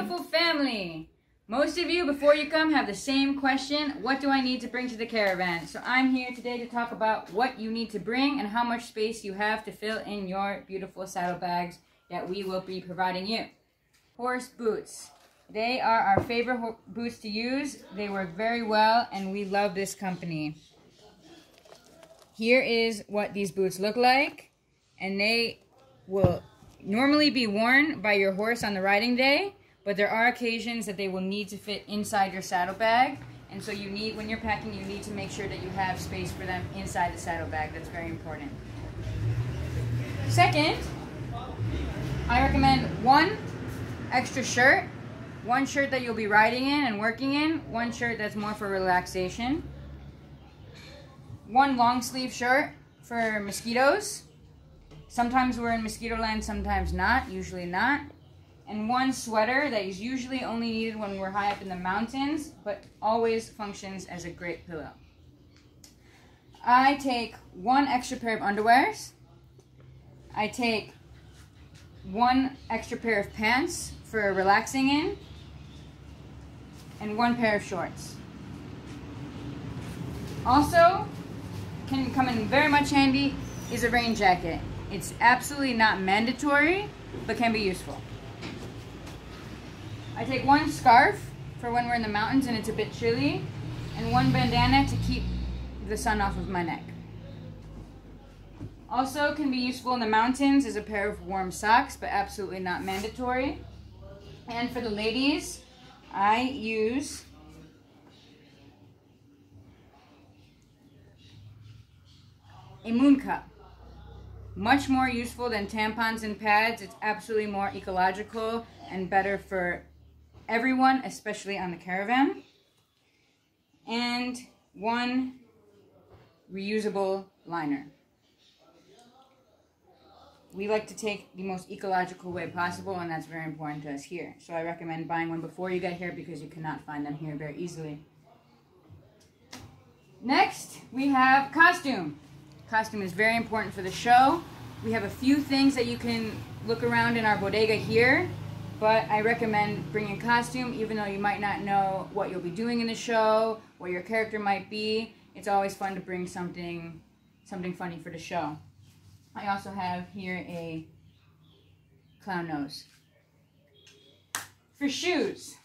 beautiful family. Most of you, before you come, have the same question: what do I need to bring to the caravan? So I'm here today to talk about what you need to bring and how much space you have to fill in your beautiful saddlebags that we will be providing you. Horse boots. They are our favorite boots to use. They work very well and we love this company. Here is what these boots look like, and they will normally be worn by your horse on the riding day, but there are occasions that they will need to fit inside your saddlebag, and so you need, when you're packing, you need to make sure that you have space for them inside the saddlebag. That's very important. Second, I recommend one extra shirt, one shirt that you'll be riding in and working in, one shirt that's more for relaxation, one long sleeve shirt for mosquitoes. Sometimes we're in mosquito land, sometimes not, usually not. And one sweater that is usually only needed when we're high up in the mountains, but always functions as a great pillow. I take one extra pair of underwears. I take one extra pair of pants for relaxing in, and one pair of shorts. Also, can come in very much handy is a rain jacket. It's absolutely not mandatory, but can be useful. I take one scarf for when we're in the mountains and it's a bit chilly, and one bandana to keep the sun off of my neck. Also can be useful in the mountains is a pair of warm socks, but absolutely not mandatory. And for the ladies, I use a moon cup. Much more useful than tampons and pads. It's absolutely more ecological and better for everyone, especially on the caravan. And one reusable liner. We like to take the most ecological way possible, and that's very important to us here. So I recommend buying one before you get here because you cannot find them here very easily. Next, we have costume. Costume is very important for the show. We have a few things that you can look around in our bodega here, but I recommend bringing costume even though you might not know what you'll be doing in the show, what your character might be. It's always fun to bring something funny for the show. I also have here a clown nose. For shoes,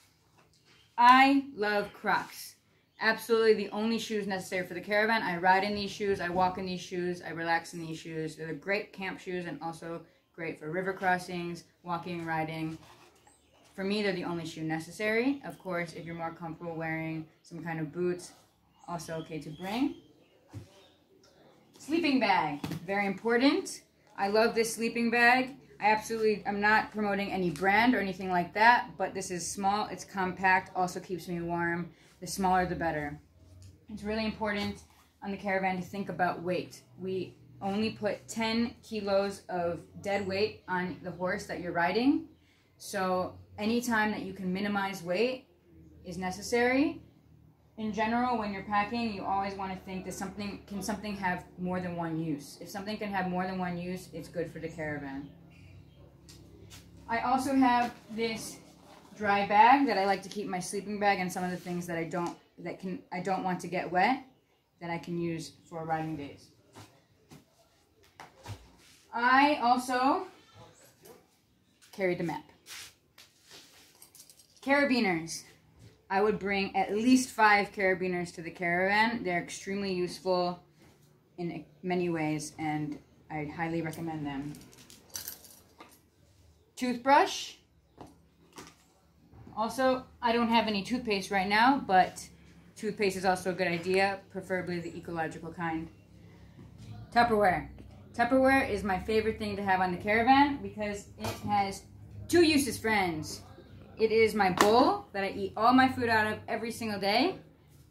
I love Crocs. Absolutely the only shoes necessary for the caravan. I ride in these shoes, I walk in these shoes, I relax in these shoes. They're great camp shoes and also great for river crossings, walking, riding. For me, they're the only shoe necessary. Of course, if you're more comfortable wearing some kind of boots, also okay to bring. Sleeping bag, very important. I love this sleeping bag. I'm not promoting any brand or anything like that, but this is small, it's compact, also keeps me warm. The smaller the better. It's really important on the caravan to think about weight. We only put 10 kilos of dead weight on the horse that you're riding. So anytime that you can minimize weight is necessary. In general, when you're packing, you always want to think that can something have more than one use? If something can have more than one use, it's good for the caravan. I also have this dry bag that I like to keep my sleeping bag and some of the things that I don't want to get wet that I can use for riding days. I also carried the map. Carabiners. I would bring at least 5 carabiners to the caravan. They're extremely useful in many ways and I highly recommend them. Toothbrush. Also, I don't have any toothpaste right now, but toothpaste is also a good idea, preferably the ecological kind. Tupperware. Tupperware is my favorite thing to have on the caravan because it has 2 uses, friends. It is my bowl that I eat all my food out of every single day,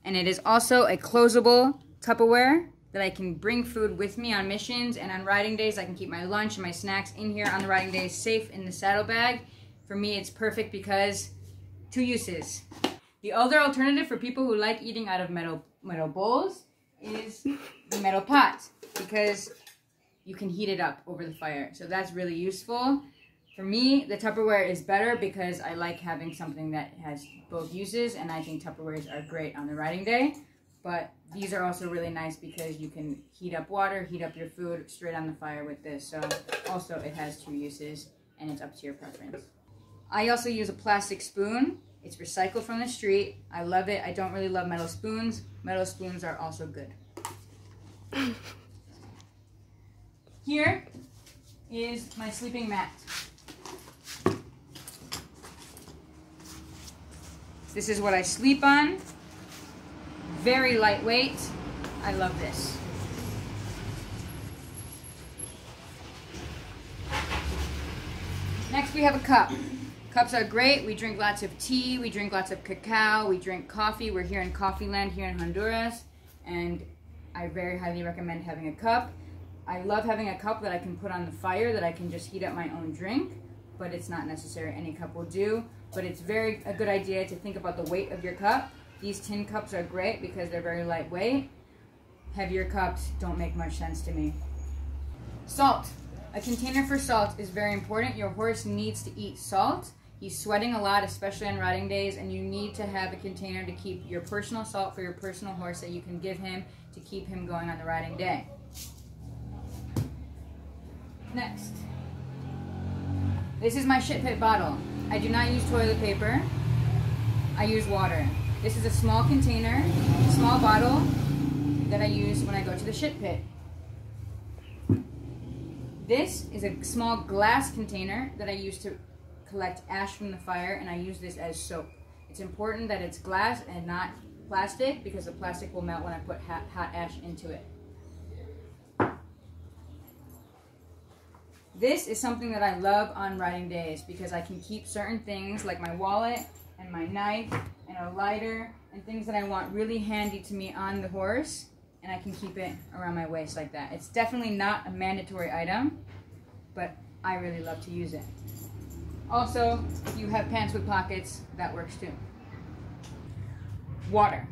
and it is also a closable Tupperware that I can bring food with me on missions and on riding days. I can keep my lunch and my snacks in here on the riding days safe in the saddlebag. For me, it's perfect because 2 uses. The other alternative for people who like eating out of metal bowls is the metal pot because you can heat it up over the fire. So that's really useful. For me, the Tupperware is better because I like having something that has both uses, and I think Tupperwares are great on the riding day. But these are also really nice because you can heat up water, heat up your food straight on the fire with this. So also it has 2 uses, and it's up to your preference. I also use a plastic spoon. It's recycled from the street. I love it. I don't really love metal spoons. Metal spoons are also good. Here is my sleeping mat. This is what I sleep on. Very lightweight. I love this. Next we have a cup. Cups are great. We drink lots of tea, we drink lots of cacao, we drink coffee. We're here in coffee land here in Honduras, and I very highly recommend having a cup. I love having a cup that I can put on the fire, that I can just heat up my own drink, but it's not necessary. Any cup will do, but it's a good idea to think about the weight of your cup. These tin cups are great because they're very lightweight. Heavier cups don't make much sense to me. Salt. A container for salt is very important. Your horse needs to eat salt. He's sweating a lot, especially on riding days, and you need to have a container to keep your personal salt for your personal horse that you can give him to keep him going on the riding day. Next. This is my shit pit bottle. I do not use toilet paper. I use water. This is a small container, small bottle that I use when I go to the shit pit. This is a small glass container that I use to collect ash from the fire, and I use this as soap. It's important that it's glass and not plastic because the plastic will melt when I put hot ash into it. This is something that I love on riding days because I can keep certain things like my wallet and my knife and a lighter and things that I want really handy to me on the horse, and I can keep it around my waist like that. It's definitely not a mandatory item, but I really love to use it. Also, if you have pants with pockets, that works too. Water.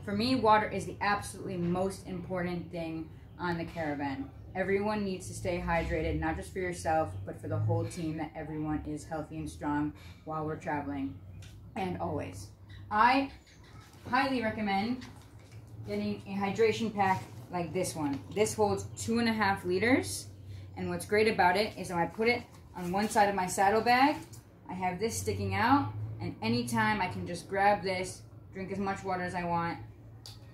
For me, water is the absolutely most important thing on the caravan. Everyone needs to stay hydrated, not just for yourself, but for the whole team, that everyone is healthy and strong while we're traveling, and always. I highly recommend getting a hydration pack like this one. This holds 2.5 liters, and what's great about it is when I put it on one side of my saddlebag, I have this sticking out, and anytime I can just grab this, drink as much water as I want,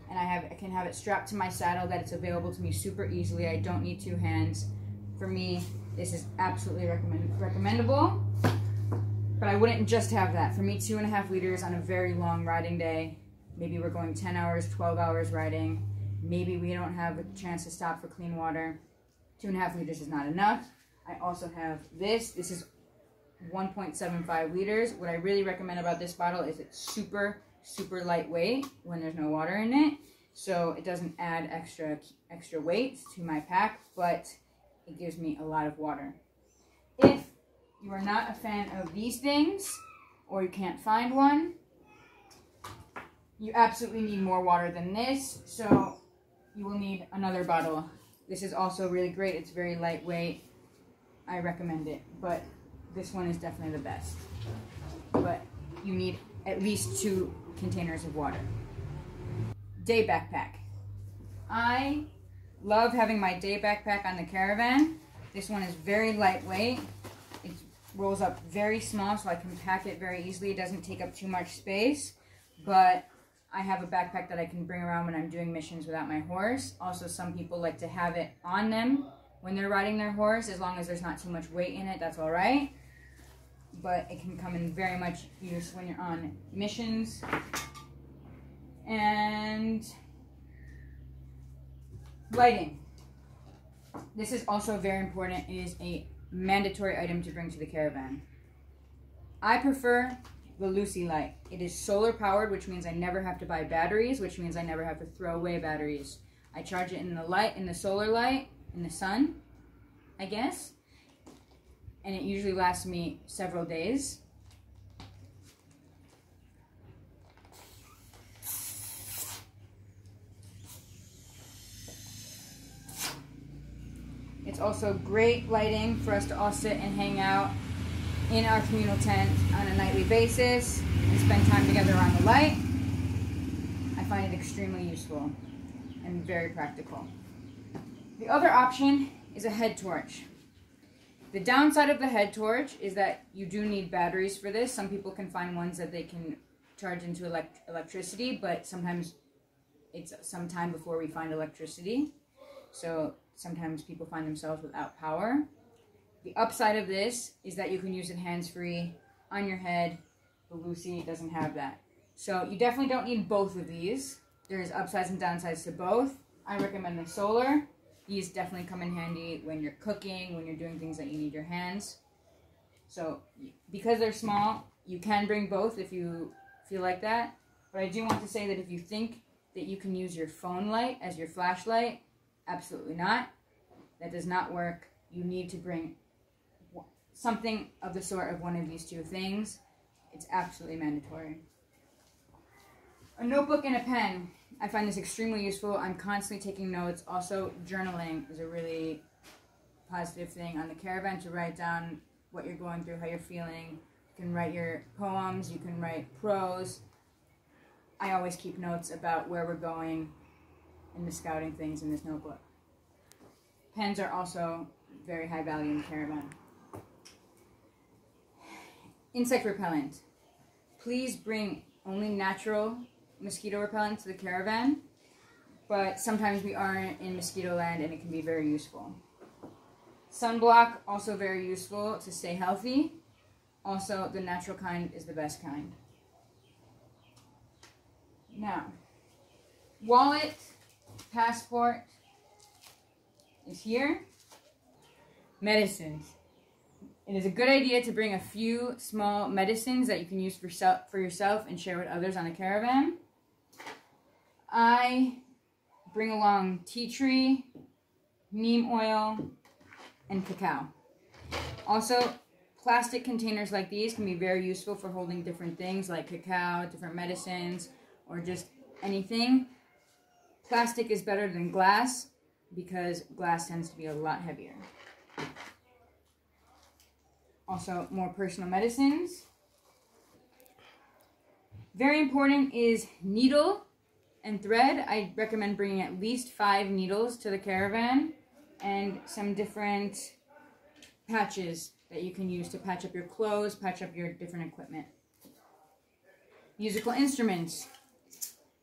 and I can have it strapped to my saddle that it's available to me super easily. I don't need 2 hands. For me, this is absolutely recommendable, but I wouldn't just have that. For me, 2.5 liters on a very long riding day, maybe we're going 10 hours, 12 hours riding, maybe we don't have a chance to stop for clean water, 2.5 liters is not enough. I also have this is 1.75 liters. What I really recommend about this bottle is it's super lightweight when there's no water in it, so it doesn't add extra weight to my pack, but it gives me a lot of water. If you are not a fan of these things, or you can't find one, you absolutely need more water than this, so you will need another bottle. This is also really great. It's very lightweight. I recommend it, but this one is definitely the best. But you need at least 2 containers of water. Day backpack. I love having my day backpack on the caravan. This one is very lightweight. It rolls up very small, so I can pack it very easily. It doesn't take up too much space, but I have a backpack that I can bring around when I'm doing missions without my horse. Also, some people like to have it on them when they're riding their horse. As long as there's not too much weight in it, that's all right. But it can come in very much use when you're on missions. And lighting. This is also very important. It is a mandatory item to bring to the caravan. I prefer the Lucy light. It is solar powered, which means I never have to buy batteries, which means I never have to throw away batteries. I charge it in the solar light, in the sun, I guess. And it usually lasts me several days. It's also great lighting for us to all sit and hang out in our communal tent on a nightly basis and spend time together around the light, I find it extremely useful and very practical. The other option is a head torch. The downside of the head torch is that you do need batteries for this. Some people can find ones that they can charge into electricity, but sometimes it's some time before we find electricity. So sometimes people find themselves without power. The upside of this is that you can use it hands-free on your head. The Lucy doesn't have that. So you definitely don't need both of these. There's upsides and downsides to both. I recommend the solar. These definitely come in handy when you're cooking, when you're doing things that you need your hands. So because they're small, you can bring both if you feel like that. But I do want to say that if you think that you can use your phone light as your flashlight, absolutely not. That does not work. You need to bring something of the sort of one of these two things. It's absolutely mandatory. A notebook and a pen. I find this extremely useful. I'm constantly taking notes. Also, journaling is a really positive thing on the caravan, to write down what you're going through, how you're feeling. You can write your poems, you can write prose. I always keep notes about where we're going and the scouting things in this notebook. Pens are also very high value in the caravan. Insect repellent. Please bring only natural mosquito repellent to the caravan, but sometimes we are in mosquito land and it can be very useful. Sunblock, also very useful to stay healthy. Also, the natural kind is the best kind. Now, wallet, passport is here. Medicines. It is a good idea to bring a few small medicines that you can use for yourself and share with others on a caravan. I bring along tea tree, neem oil, and cacao. Also, plastic containers like these can be very useful for holding different things like cacao, different medicines, or just anything. Plastic is better than glass because glass tends to be a lot heavier. Also, more personal medicines. Very important is needle and thread. I recommend bringing at least 5 needles to the caravan and some different patches that you can use to patch up your clothes, patch up your different equipment. Musical instruments.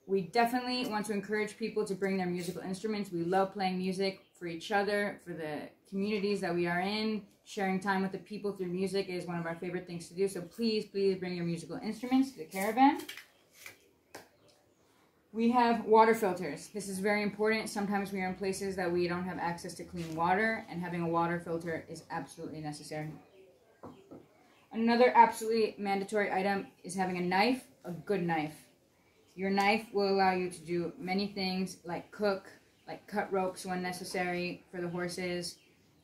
We definitely want to encourage people to bring their musical instruments. We love playing music for each other, for the communities that we are in. Sharing time with the people through music is one of our favorite things to do. So please, please bring your musical instruments to the caravan. We have water filters. This is very important. Sometimes we are in places that we don't have access to clean water, and having a water filter is absolutely necessary. Another absolutely mandatory item is having a knife, a good knife. Your knife will allow you to do many things like cook, like cut ropes when necessary for the horses,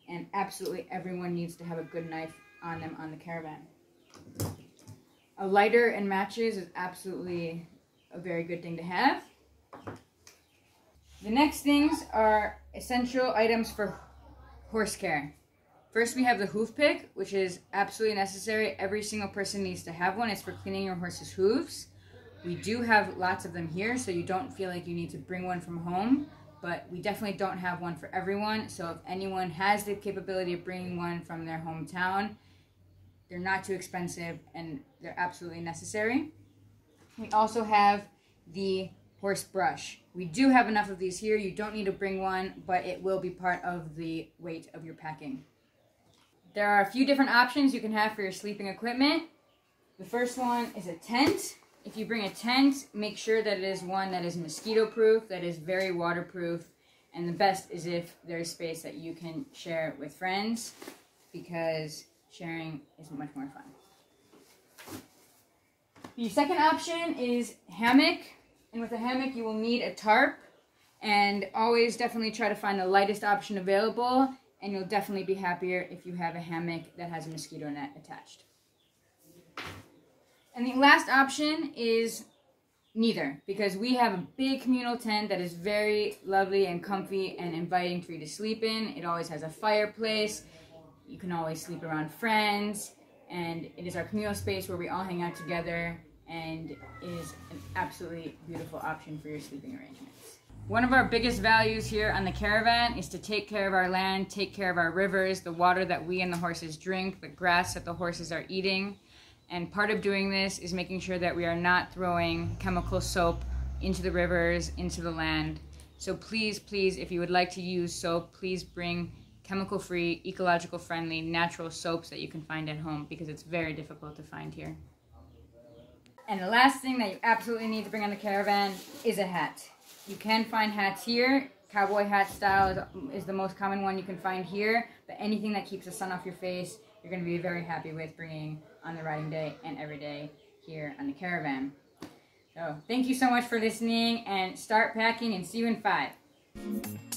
and absolutely everyone needs to have a good knife on them on the caravan. A lighter and matches is absolutely a very good thing to have. The next things are essential items for horse care. First, we have the hoof pick, which is absolutely necessary. Every single person needs to have one. It's for cleaning your horse's hooves. We do have lots of them here, so you don't feel like you need to bring one from home, but we definitely don't have one for everyone. So if anyone has the capability of bringing one from their hometown, they're not too expensive and they're absolutely necessary. We also have the horse brush. We do have enough of these here. You don't need to bring one, but it will be part of the weight of your packing. There are a few different options you can have for your sleeping equipment. The first one is a tent. If you bring a tent, make sure that it is one that is mosquito proof, that is very waterproof, and the best is if there's space that you can share with friends, because sharing is much more fun. The second option is hammock, and with a hammock you will need a tarp, and always definitely try to find the lightest option available, and you'll definitely be happier if you have a hammock that has a mosquito net attached. And the last option is neither, because we have a big communal tent that is very lovely and comfy and inviting for you to sleep in. It always has a fireplace. You can always sleep around friends. and it is our communal space where we all hang out together, and it is an absolutely beautiful option for your sleeping arrangements. One of our biggest values here on the Caravan is to take care of our land, take care of our rivers, the water that we and the horses drink, the grass that the horses are eating. And part of doing this is making sure that we are not throwing chemical soap into the rivers, into the land. So please, please, if you would like to use soap, please bring chemical-free, ecological-friendly, natural soaps that you can find at home, because it's very difficult to find here. And the last thing that you absolutely need to bring on the Caravan is a hat. You can find hats here. Cowboy hat style is the most common one you can find here, but anything that keeps the sun off your face, you're going to be very happy with bringing on the riding day and every day here on the Caravan. So thank you so much for listening, and start packing, and see you in 5.